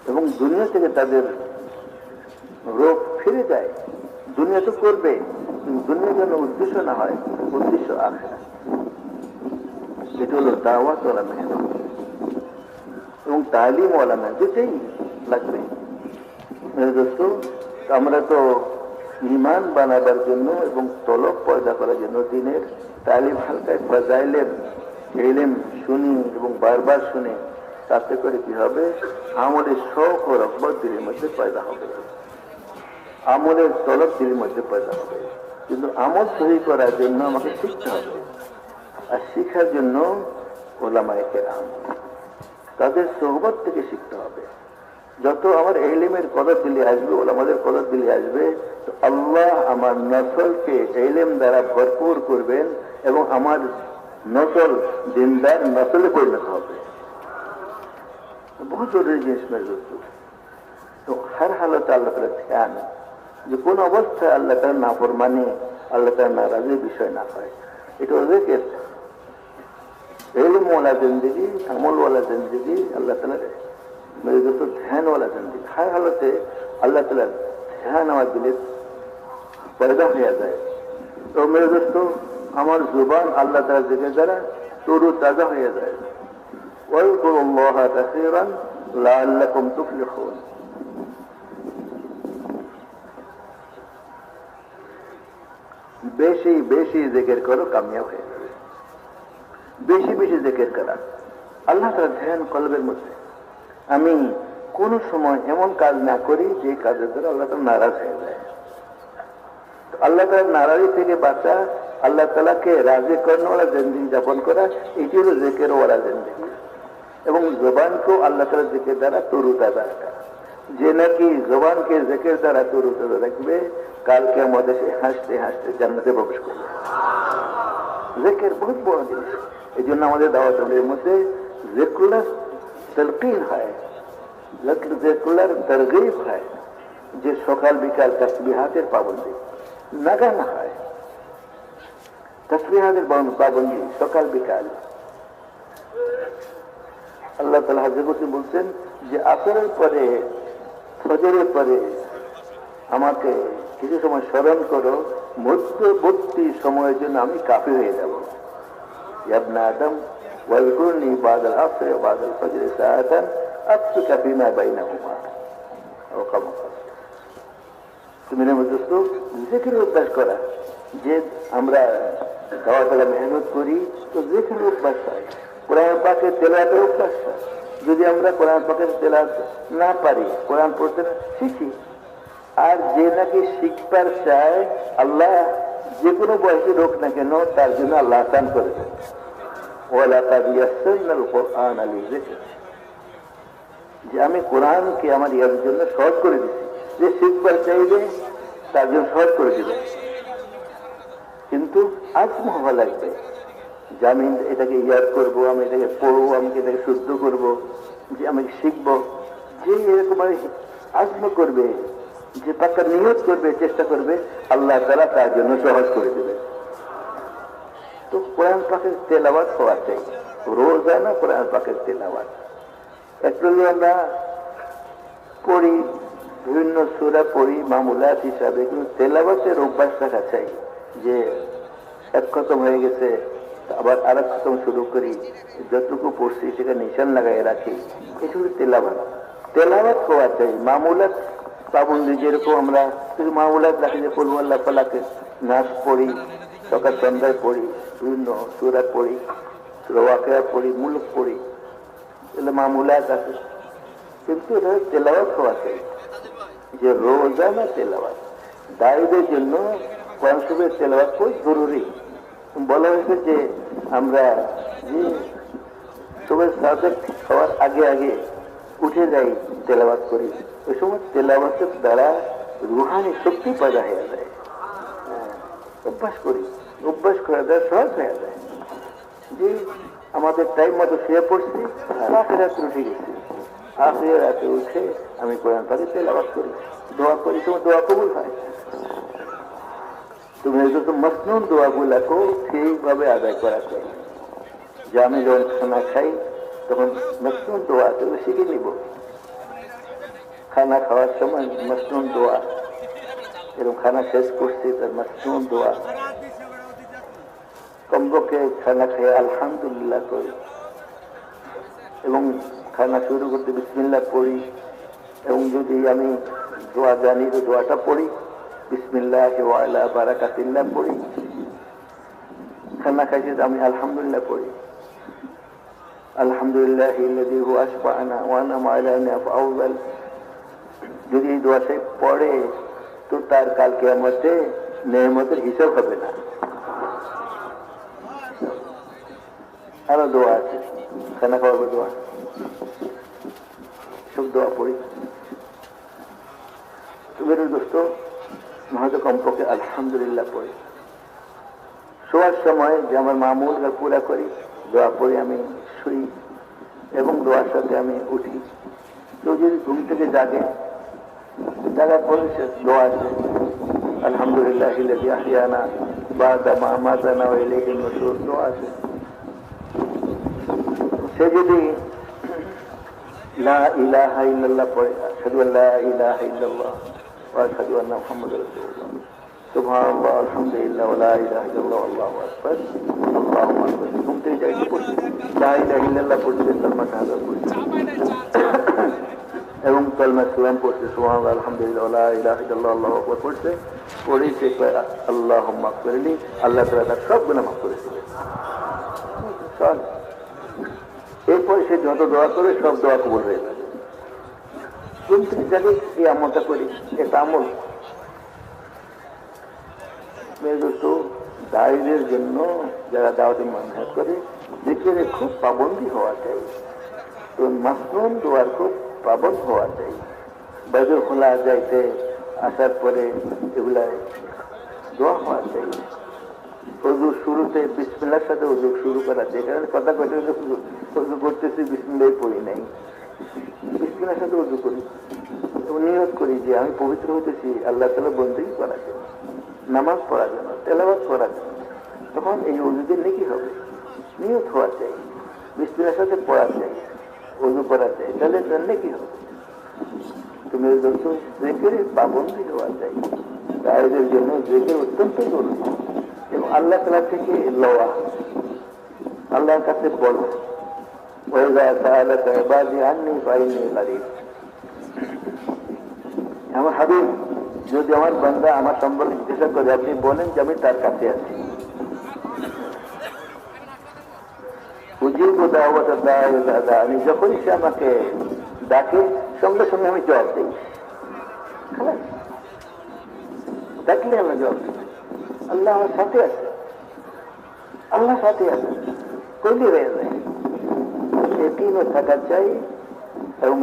এবং দুনিয়া থেকে তাদের রোগ ফিরে যায়। দুনিয়া তো করবে, দুনিয়া যেন উদ্দেশ্য না হয়, উদ্দেশ্য আখিরাত। এটা হলো দাওয়াত ওয়ালা মেহনত এবং তালিম ওয়ালা মেহনত, দুটাই লাগবে। মেরে দোস্ত, আমরা তো ঈমান বানাবার জন্য এবং তলব পয়দা করার জন্য দিনের তালিম হালকায় ফাজাইলের ইলম শুনি এবং বারবার শুনে, তাতে করে কি হবে, আমলের শখ ও রগবত দিলের মধ্যে পয়দা হবে, আমলের তলব দিলের মধ্যে পয়দা হবে। কিন্তু আমল সহি করার জন্য আমাকে শিখতে হবে, আর শিখার জন্য ওলামায়ে কেরাম তাদের সোহবত থেকে শিখতে হবে। যত আমার ইলমের কদর দিলে আসবে, ওলামাদের কদর দিলে আসবে, তো আল্লাহ আমার নসলকে ইলম দ্বারা ভরপুর করবেন এবং আমার নসল দিনদার নসলে পরিণত হবে। বহু জরুরি জিনিস মেরে দোস্ত। তো হর হালতে আল্লাহ তাআলার ধ্যান, যে কোন অবস্থায় আল্লাহ তাআলার নাফরমানি, আল্লাহ তাআলার নারাজির বিষয় না হয়। এটা ওদেরকে ইলমওয়ালা জিন্দগি, আমলওয়ালা জিন্দগি, আল্লাহ তাআলার মেরে দোস্ত ধ্যানওয়ালা জিন্দগি। হর হালতে আল্লাহ তাআলার ধ্যান আমার দিলে পয়দা হয়ে যায়। তো মেরে দোস্ত, আমার জুবান আল্লাহ তাআলার জিকির দ্বারা তরু তাজা হয়ে যায়। ওয়াজকুরুল্লাহা কাসীরান লাআল্লাকুম তুফলিহুন। বেশি বেশি জিকির করো, কামিয়াব হয়ে যাবে। বেশি বেশি জিকির করা, আল্লাহ তাআলার ধ্যান কলবের মধ্যে। আমি কোন সময় এমন কাজ না করি যে কাজের দ্বারা আল্লাহ তাআলা নারাজ হয়ে যায়। আল্লাহ তাআলার নারাজি থেকে বাঁচা, আল্লাহ তাআলাকে রাজি করানোওয়ালা জিন্দেগি যাপন করা, এটি হলো জিকির ওয়ালা জিন্দেগি। এবং জবানকেও আল্লাহ তাআলার জিকির দ্বারা তরুতাজা রাখা। যে নাকি জবানকে জিকির দ্বারা তরুতাজা রাখবে, কালকে আমাদের সে হাসতে হাসতে জান্নাতে প্রবেশ করবে। জিকির বহুত বড় জিনিস। এই জন্য আমাদের দাওয়াতের মধ্যে জিকিরুল্লাহ তালকিন হয়, জিকিরুল্লাহর তারগীব হয়, যে সকাল বিকাল তাসবিহাতের পাবন্দি নাগা না হয়। তাসবিহাতের পাবন্দি সকাল বিকাল। আল্লাহ তাআলা হযরত বলছেন যে আসরের পরে, ফজরের পরে আমাকে কিছু সময় স্মরণ করো, মধ্যবর্তী সময়ের জন্য আমি কাফির হয়ে যাব। ইয়া ইবনে আদম ওয়াজকুরনি বাদাল আসর ওয়া বাদাল ফজর সাআতান আতফিকা ফিমা বাইনাহুমা। ও কামা তুমি দোস্ত, জিকিরের অভ্যাস করা, যে আমরা দাওয়াতওয়ালা মেহনত করি তো জিকিরের অভ্যাস হয়, কোরআন পাকের তেলাওয়াতের অভ্যাস হয়। যদি আমরা কোরআন পাকের তেলাওয়াত না পারি, কোরআন পড়তে শিখি। আর যে নাকি শিখবার চায়, আল্লাহ যে কোনো বয়সে হোক না কেন, তার জন্য আল্লাহ আসান করে দেন। ওয়ালাকাদ ইয়াসসারনাল কুরআনা লিযিকর, যে আমি কোরআনকে আমার ইয়ার জন্য সহজ করে দিচ্ছি। যে শিখবার চাইবে তার জন্য সহজ করে দিবে, কিন্তু আজম হওয়া লাগবে যে আমি এটাকে ইয়াদ করবো, আমি এটাকে পড়বো, আমি এটাকে শুদ্ধ করবো, যে আমি শিখবো। যে এরকম আজম করবে, যে পাক্কা নিয়ত করবে, চেষ্টা করবে, আল্লাহ তাআলা তার জন্য সহজ করে দেবে। তো কোরআন পাকের তেলাওয়াত হওয়া চাই, রোজানা কোরআন পাকের তেলাওয়াত। একটু আমরা পড়ি, বিভিন্ন সূরা পড়ি মামুলাত হিসাবে, কিন্তু তেলাওয়াতের অভ্যাস রাখা চাই। যে এক খতম হয়ে গেছে, আবার আরেক খতম শুরু করি, যতটুকু পড়ছি সেটা নিশান লাগাই রাখি, এটুকু তেলাওয়াত। তেলাওয়াত হওয়া চাই। মামুলাত পাবন্দি, যেরকম আমরা কিছু মামুলাত রাখি, যে কুল হুয়াল্লাহু ফালাকে নাস পড়ি, সকাল সন্ধ্যায় পড়ি, বিভিন্ন সূরা পড়ি, সূরা ওয়াকিয়া পড়ি, মুলক পড়ি, এগুলো মামুলাত আছে। কিন্তু এটা তেলাওয়াত হওয়া চাই, যে রোজানা তেলাওয়াত। দায়ীদের জন্য কোরআন শরীফের তেলাওয়াত খুব জরুরি। বলা হয়েছে যে আমরা যে সুবহ সাদেক খাওয়ার আগে আগে উঠে যাই, তেলাওয়াত করি। ওই সময় তেলাওয়াতের দ্বারা রুহানি শক্তি পয়দা হয়ে যায়। অভ্যাস করি, অভ্যাস করা যায়, সহজ হয়ে যায় যে আমাদের টাইম মতো শুয়ে পড়ছি, রাতে রাত্রে উঠে গেছি, আখের রাতে উঠে আমি কোরআন পাকে তেলাওয়াত করি, দোয়া করি, তোমার দোয়া কবুল হয়। তুমি যত মসনুন দোয়াগুলাকে ঠিকভাবে আদায় করা চাই। যে আমি যখন খানা খাই তখন মসনুন দোয়া তুমি শিখে নিব। খানা খাওয়ার সময় মসনুন দোয়া, এরকম খানা শেষ করছি তার মসনুন দোয়া, কমপক্ষে খানা খেয়ে আলহামদুলিল্লাহ করি এবং খানা শুরু করতে বিসমিল্লাহ পড়ি। এবং যদি আমি দোয়া জানি তো দোয়াটা পড়ি, বিসমিল্লাহ ওয়া আলা বারাকাতিল্লাহ পড়ি। খানা খাইছি আমি আলহামদুলিল্লাহ পড়ি, আলহামদুলিল্লাহিল্লাযী হুয়া আশবা'না ওয়া আনআমা আলাইনা ফাআউযাল। যদি এই দোয়া সে পড়ে তো তার কাল কিয়ামতে নেয়ামতের হিসাব হবে না। আরো দোয়া আছে, খানা খাওয়ার দোয়া, সব দোয়া পড়ি। মেরে দোস্ত, হয়তো কমপক্ষে আলহামদুলিল্লাহ পড়ি। শোয়ার সময় যে আমার মামুল পুরা করি, দোয়া পড়ি আমি শুই এবং দোয়ার সাথে আমি উঠি। কেউ যদি ঘুম থেকে জাগে, জাগার পরে সে দোয়া আছে, আলহামদুলিল্লাহিল্লাযী আহইয়ানা বা'দা মা আমাতানা ওয়া ইলাইহিন নুশুর, দোয়া আছে। সে যদি লা ইলাহা ইল্লাল্লাহ পড়ে, আশহাদু আল্লা ইলাহা ইল্লাল্লাহ ওয়া আশহাদু আন্না মুহাম্মাদার রাসূলুল্লাহ, সুবহানাল্লাহ, আলহামদুলিল্লাহ, ওয়া লা ইলাহা ইল্লাল্লাহ, আল্লাহু আকবার, আল্লাহু আকবার, ঘুম থেকে জাগতে পড়ছে লা ইলাহা ইল্লাল্লাহ পড়ছে, কালমা শাহাদাত পড়ছে এবং কালমা সালাম পড়ছে, সুবহানাল্লাহ, আলহামদুলিল্লাহ, ওয়া লা ইলাহা ইল্লাল্লাহ, আল্লাহু আকবার পড়ছে। পড়ে সে আল্লাহুম্মা আগফিরলি, আল্লাহ তাআলা তার সব গুনাহ মাফ করে দিবেন। এরপরে সে যত দোয়া করে সব দোয়া কবুল হয়ে যাবে। ঘুম থেকে জাগে এই আমলটা করি, এটা আমল। দায়ীদের জন্য যারা দাওয়াতে মেহনত করে জিকিরে খুব পাবন্দি হওয়া চাই, তো মাসনুন দোয়ার খুব পাবন্দ হওয়া চাই। বাইরে খোলা যাইতে আসার পরে এগুলায় দোয়া হওয়া চাই। ওযু শুরুতে বিসমিল্লাহর সাথে ওযু শুরু করা চাই। কারণ কথা কইতে ওযু করতেছি, বিসমিল্লাহ পড়ি নাই, বিসমিল্লাহর সাথে ওযু করি এবং নিয়ত করি যে আমি পবিত্র হইতেছি আল্লাহ তাআলা বন্দেগী করার জন্য, নামাজ পড়ার জন্য, তেলাওয়াত করার জন্য। তখন এই ওযুদের নেকি হবে, নিয়ত হওয়া চাই, বিসমিল্লাহর সাথে পড়া চাই, ওযু করা চাই, তাহলে তার নেকি হবে। তুমি জিকিরে পাবন্দি হওয়া চাই। তাদের জন্য জিকির অত্যন্ত জরুরি এবং আল্লাহ তাআলা থেকে লওয়া, আল্লাহর কাছে বলো, ওয়াইযা সাআলাকা ইবাদি আন্নী ফাইন্নী কারীব। আমার হাবিব, যদি আমার বান্দা আমার সম্পর্কে জিজ্ঞাসা করে, আপনি বলেন যে আমি তার কাছে আছি। উজিবু দাওয়াতা দাঈ ইযা দাআনি, যখনই সে আমাকে ডাকে সঙ্গে সঙ্গে আমি জবাব দিই। ডাকলে আমরা জবাব দিই। আল্লাহ আমার সাথে আছে, আল্লাহ সাথে আছে, কইলে হয়ে যায়। একিনও থাকা চাই এবং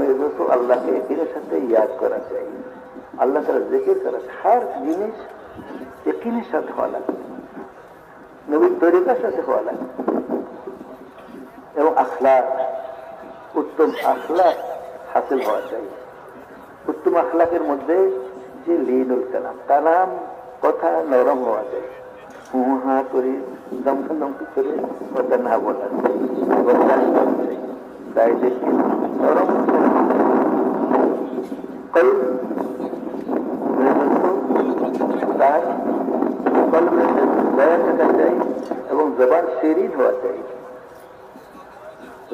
আল্লাহকে একিনের সাথে ইয়াদ করা চাই। আল্লাহ তাআলা জিকির করা, হর জিনিস একিনের সাথে হওয়া লাগে, নবীর তরিকার সাথে হওয়া লাগে এবং আখলাক, উত্তম আখলাক হাসিল হওয়া চাই। উত্তম আখলাকের মধ্যে যে লিনুল কালাম, কালাম কথা নরম হওয়া চাই। হু হা করে দমকা দমকি করে কথা না বলা চাই। তাই দেখি নরম তার দয়া থাকা চাই এবং জবান শিরিন হওয়া চাই,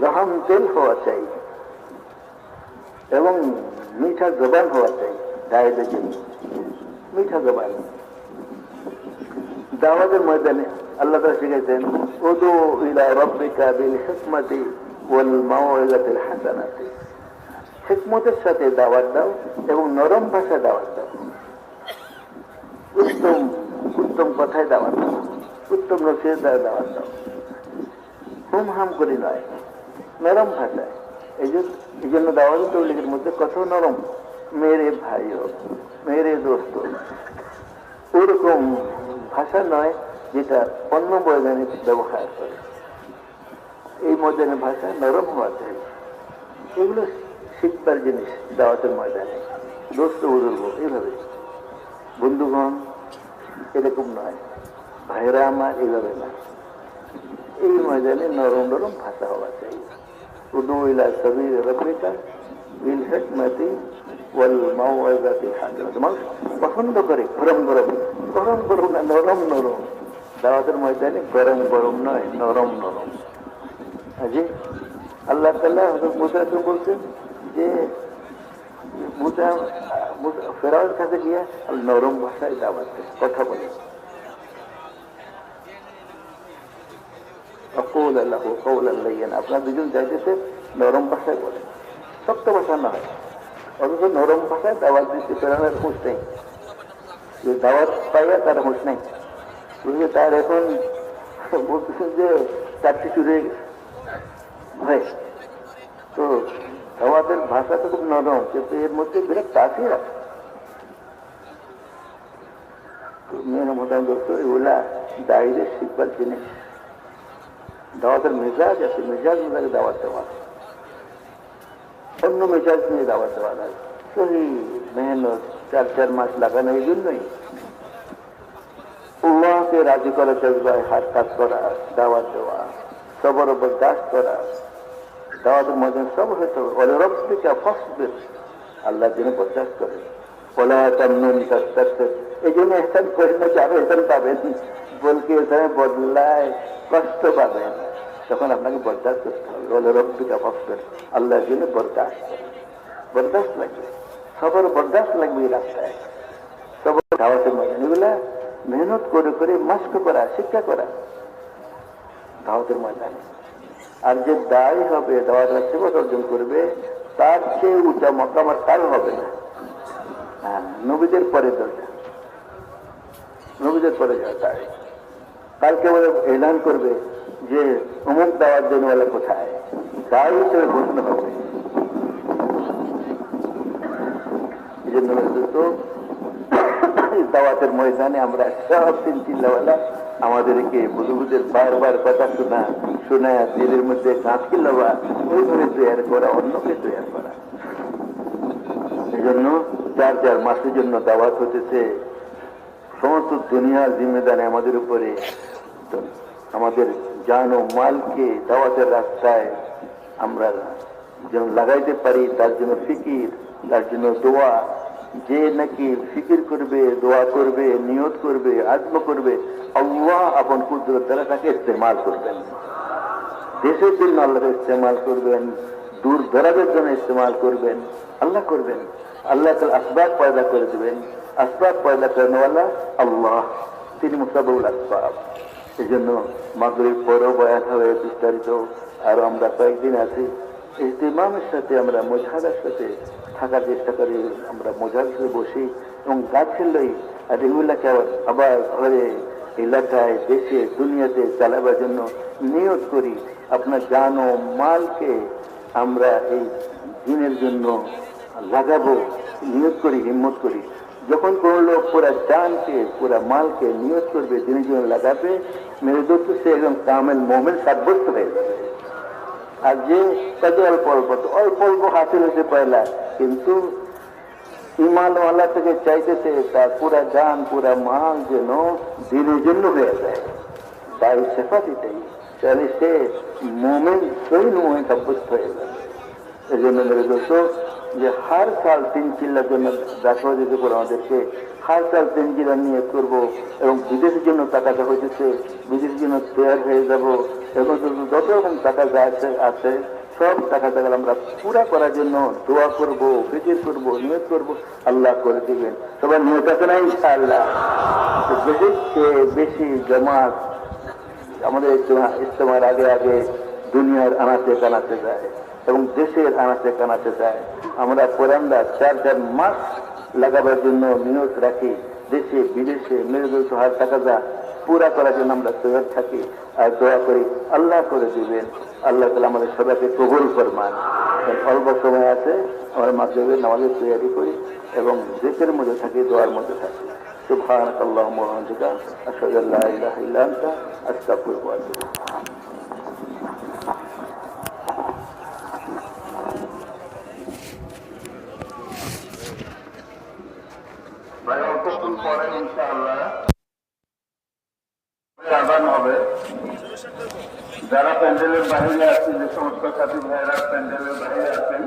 রহম দিল হওয়া চাই এবং মিঠা জবান হওয়া চাই। দায়ীদের জন্য মিঠা জবান। দাওয়াতের ময়দানে আল্লাহ তাআলা শিখাইছেন, উদু ইলা রাব্বিকা বিল হিকমাতি ওয়াল মাউইযাতিল হাসানাতি। হিকমতের সাথে দাওয়াত দাও এবং নরম ভাষায় দাওয়াত দাও, উত্তম উত্তম কথায় দাওয়াত দাও, উত্তম নসিহত দাওয়াত দাও। হুম হাম করে নয়, নরম ভাষায়। এই জন্য দাওয়াত তবলিগের মধ্যে কত নরম, মেরে ভাইও, মেরে দোস্ত, ওরকম ভাষা নয় যেটা অন্য বৈজ্ঞানিক ব্যবহার করে। এই ময়দানের ভাষা নরম হওয়া চাই। এগুলো শিখবার জিনিস দাওয়াতের ময়দানে। দোস্ত বুজুর্গ এইভাবে, বন্ধুগণ এরকম নয়, ভাইরা আমার এইভাবে নয়। এই ময়দানে নরম নরম ভাষা হওয়া চাই। উদু ইলা সাবিল রাব্বিকা বিল হিকমাতি ওয়াল মাউইযাতিল হাসানাহ। মানুষ পছন্দ করে গরম গরম, গরম গরম না, নরম নরম। দাওয়াতের ময়দানে গরম গরম নয়, নরম নরম। জি, আল্লাহ তাআলা হযরত মুসাকে বলছেন যে মুসা ফেরাউনের কাছে গিয়ে নরম ভাষায় দাওয়াত কথা বলে। আপনার দুজন যাইতেছে নরম ভাষায় বলে, শক্ত ভাষা নয়। অথচ নরম ভাষায় দাওয়াত দিতে ফেরানোর হুঁশ নেই, দাওয়াত পাইয়া তার হুঁশ নেই। তার এখন বলতেছেন যে চারটি শুরু হয়ে গেছে ভাই। তো দাওয়াতের ভাষা তো খুব নরম, কিন্তু এর মধ্যে বিরাট তাসির আছে। মেয়ের মোটামুটি দোস্ত এগুলা দায়ীদের শিখবার জিনিস। দাওয়াতের মেজাজ আছে, মেজাজ মেজাজে দাওয়াত দেওয়া, অন্য মেজাজ নিয়ে দাওয়াত দেওয়া যায়। সহি মেহনত 4 মাস লাগানো, এই জন্যই আল্লাহকে রাজি করা জজবায় হাত কাজ করা, দাওয়াত দেওয়া, সবর বরদাস্ত করা। দাওয়াতের মধ্যে সব হতে হবে। ওয়ালা রাব্বিকা ফাসবির, আল্লাহর জন্য বরদাস্ত করে। ওয়ালা তামনুন তাস্তাকসির, এই জন্য ইহসান করেন না, আরো ইহসান পাবেন, বলকে এখানে বদলায় কষ্ট পাবেন, তখন আপনাকে বরদাস্ত করতে হবে। ওয়ালা রাব্বিকা ফাসবির, আল্লাহর জন্য বরদাস্ত করে। বরদাস্ত লাগবে, সবর বরদাস্ত লাগবে এই রাস্তায়। সবর দাওয়াতের মধ্যে এগুলা মেহনত করে করে মাস্ক করা, শিক্ষা করা দাওয়াতের ময়দানে। আর যে দায়ী হবে, দাওয়াতের সেবক অর্জন করবে, তার চেয়ে উঁচা মকাম আর কারো হবে না। হ্যাঁ, নবীদের পরে দরজা, নবীদের পরে যাওয়া দায়ী। কালকে বলে এলান করবে যে অমুক দাওয়াত দেনওয়ালা কোথায়, দায়ী হিসেবে ঘোষণা হবে। এই জন্য দাওয়াতের ময়দানে আমরা সব 3 চিল্লাওয়ালা আমাদেরকে বুজুর্গদের বারবার কথা শোনা দিলের মধ্যে গাঁথি লওয়া, ওইভাবে তৈরি করা, অন্যকে তৈরি করা। এই জন্য 4 মাসের জন্য দাওয়াত হতেছে। সমস্ত দুনিয়ার জিম্মেদারি আমাদের উপরে। আমাদের জান ও মালকে দাওয়াতের রাস্তায় আমরা যেন লাগাইতে পারি, তার জন্য ফিকির, তার জন্য দোয়া। যে নাকি ফিকির করবে, দোয়া করবে, নিয়ত করবে, আজম করবে, আল্লাহ আপন কুদরত দ্বারা তাকে ইস্তেমাল করবেন। দেশের জন্য আল্লাহকে ইস্তেমাল করবেন, দূর দরাজের জন্য ইস্তেমাল করবেন, আল্লাহ করবেন। আল্লাহ তাআলা আসবাব পয়দা করে দেবেন। আসবাব পয়দা করেনওয়ালা আল্লাহ, তিনি মুসাব্বিবুল আসবাব। এই জন্য মাগরিব পরেও বয়ান হবে বিস্তারিত। আর আমরা কয়েকদিন আছি, ইহতিমামের সাথে আমরা মুজাহাদার সাথে থাকার চেষ্টা করি। আমরা মুজাহাদার সাথে বসি এবং গাছের লই, আর এগুলাকে আবার ঘরে, এলাকায়, দেশে, দুনিয়াতে চালাবার জন্য নিয়ত করি। আপনার জান ও মালকে আমরা এই দিনের জন্য লাগাবো, নিয়ত করি, হিম্মত করি। যখন কোন লোক পুরা জানকে, পুরা মালকে নিয়ত করবে, দিনের জন্য লাগাবে, মেরে দোস্ত সে একদম কামেল মোমেন সাব্যস্ত হয়ে যাবে। আর যে তাকে অল্প অল্প অল্প অল্প হাসিল হয়েছে পয়লা, কিন্তু ইমান আল্লাহ থেকে চাইতেছে তার পুরা জান, পুরা মাল যেন দিনের জন্য হয়ে যায়। তাই সেফাতি চাই, তাহলে সে মোমেন, সহিল মোমেন সাব্যস্ত হয়ে যাবে। এই জন্য মেরে দোস্ত, যে हर साल 3 চিল্লার জন্য দাখিলা দিতে পারে আমাদেরকে, हर साल 3 চিল্লা নিয়ে করবো এবং বিদেশের জন্য টাকাটা হইতেছে, বিদেশের জন্য তৈরি হয়ে যাব। এবং যত রকম টাকা যা আছে সব টাকা আমরা পুরা করার জন্য দোয়া করবো, ফিকির করবো, নিয়ত করবো, আল্লাহ করে দিবেন। সবাই নিয়ত আছে না ইনশাআল্লাহ? বেশি জামাত আমাদের ইজতেমার আগে আগে দুনিয়ার আনাচে কানাচে যায় এবং দেশের আনাচে কানাচে যায়। আমরা কোরআনরা 4 মাস লাগাবার জন্য নিয়ত রাখি, দেশে বিদেশে মেরুদল হার টাকা যা পুরা করার জন্য আমরা তৈরি থাকি আর দোয়া করি, আল্লাহ করে দিবেন। আল্লাহ তাআলা আমাদের সবাইকে কবুল ফরমান। অল্প সময় আছে, আমরা মাগরিবের নামাজের তৈরি করি এবং জিকিরের মধ্যে থাকি, দোয়ার মধ্যে থাকি। সুবহানাকাল্লাহুম্মা ওয়া বিহামদিকা আশহাদু আল্লা ইলাহা ইল্লা আনতা আস্তাগফিরুকা ওয়া আতুবু ইলাইক। ভাই অল্পক্ষণ পরে ইনশাআল্লাহ আযান হবে। যারা প্যান্ডেলের বাইরে আছেন, যে সমস্ত সাথী ভাইয়েরা প্যান্ডেলের বাইরে আছেন,